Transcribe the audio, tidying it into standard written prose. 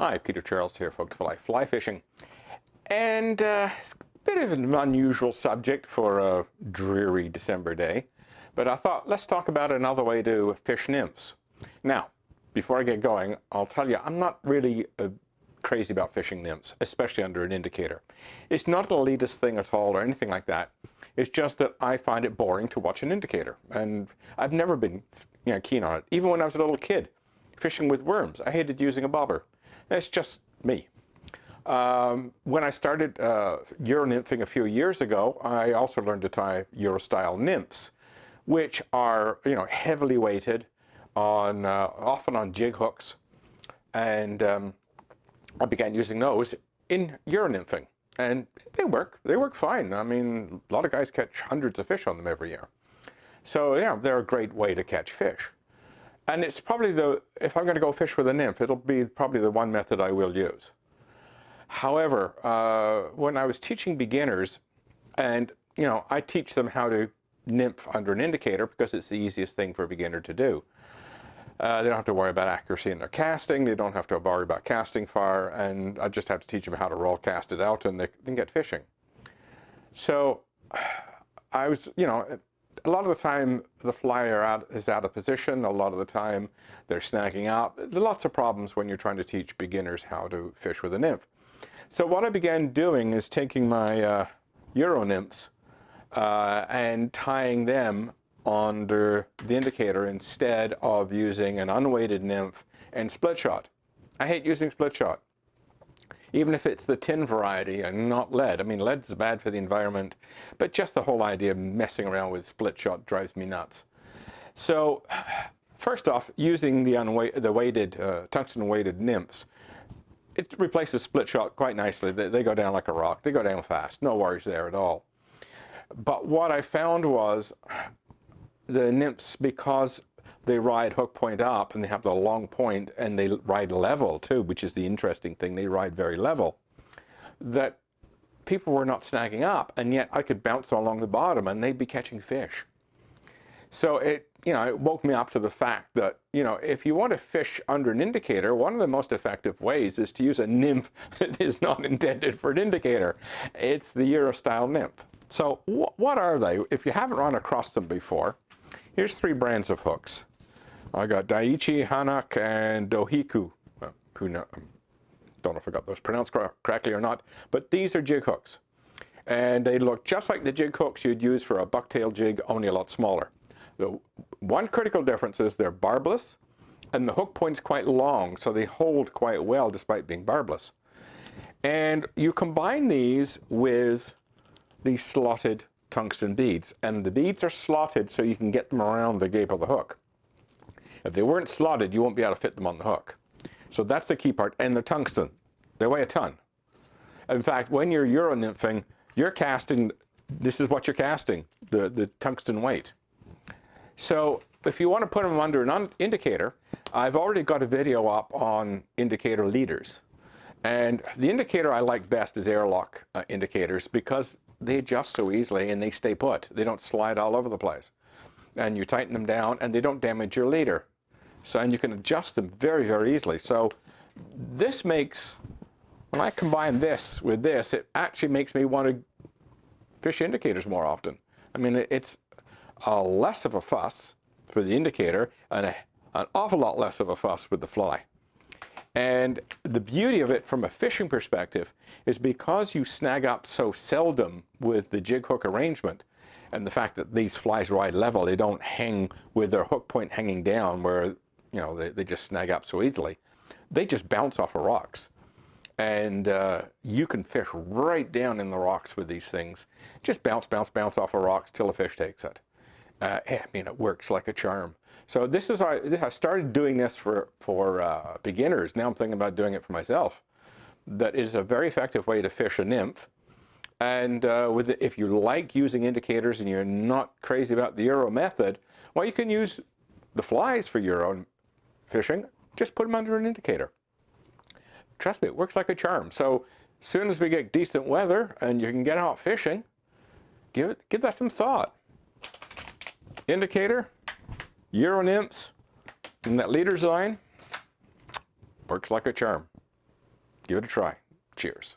Hi, Peter Charles here, Folk to Life Fly Fishing. And it's a bit of an unusual subject for a dreary December day, but I thought let's talk about another way to fish nymphs. Now, before I get going, I'll tell you I'm not really crazy about fishing nymphs, especially under an indicator. It's not an elitist thing at all or anything like that. It's just that I find it boring to watch an indicator, and I've never been keen on it. Even when I was a little kid, fishing with worms, I hated using a bobber. It's just me. When I started Euro nymphing a few years ago, I also learned to tie Euro-style nymphs, which are heavily weighted on often on jig hooks, and I began using those in Euro nymphing, and they work. They work fine. I mean, a lot of guys catch hundreds of fish on them every year. So yeah, they're a great way to catch fish. And it's probably if I'm going to go fish with a nymph, it'll be probably the one method I will use. However, when I was teaching beginners, and I teach them how to nymph under an indicator because it's the easiest thing for a beginner to do. They don't have to worry about accuracy in their casting, they don't have to worry about casting far, and I just have to teach them how to roll cast it out and they can get fishing. So I was, a lot of the time the fly is out of position, a lot of the time they're snagging up. There are lots of problems when you're trying to teach beginners how to fish with a nymph. So what I began doing is taking my Euro nymphs and tying them under the indicator instead of using an unweighted nymph and split shot. I hate using split shot, even if it's the tin variety and not lead. I mean, lead is bad for the environment, but just the whole idea of messing around with split shot drives me nuts. So first off, using the weighted, tungsten weighted nymphs, it replaces split shot quite nicely. They go down like a rock. They go down fast. No worries there at all. But what I found was the nymphs, because they ride hook point up and they have the long point and they ride level too, which is the interesting thing. They ride very level, that people were not snagging up, and yet I could bounce along the bottom and they'd be catching fish. So it woke me up to the fact that, if you want to fish under an indicator, one of the most effective ways is to use a nymph that is not intended for an indicator. It's the Euro-style nymph. So what are they? If you haven't run across them before, here's 3 brands of hooks. I got Daiichi, Hanak, and Dohiku. Don't know if I got those pronounced correctly or not, but these are jig hooks. And they look just like the jig hooks you'd use for a bucktail jig, only a lot smaller. The one critical difference is they're barbless, and the hook point's quite long, so they hold quite well despite being barbless. And you combine these with these slotted tungsten beads, and the beads are slotted so you can get them around the gape of the hook. If they weren't slotted, you won't be able to fit them on the hook. So that's the key part. And they're tungsten. They weigh a ton. In fact, when you're Euro nymphing, you're casting, this is what you're casting, the tungsten weight. So if you want to put them under an indicator, I've already got a video up on indicator leaders. And the indicator I like best is airlock indicators, because they adjust so easily and they stay put. They don't slide all over the place. And you tighten them down and they don't damage your leader. So, and you can adjust them very, very easily. So this makes, when I combine this with this, it actually makes me want to fish indicators more often. I mean, it's less of a fuss for the indicator and an awful lot less of a fuss with the fly. And the beauty of it from a fishing perspective is because you snag up so seldom with the jig hook arrangement, and the fact that these flies ride level, they don't hang with their hook point hanging down where they just snag up so easily. They just bounce off of rocks. And you can fish right down in the rocks with these things. Just bounce, bounce, bounce off of rocks till a fish takes it. I mean, it works like a charm. So this is I started doing this for beginners. Now I'm thinking about doing it for myself. That is a very effective way to fish a nymph. And if you like using indicators and you're not crazy about the Euro method, well, you can use the flies for Euro fishing. Just put them under an indicator. Trust me, it works like a charm. So as soon as we get decent weather and you can get out fishing, give that some thought. Indicator, Euro nymphs, and that leader design works like a charm. Give it a try. Cheers.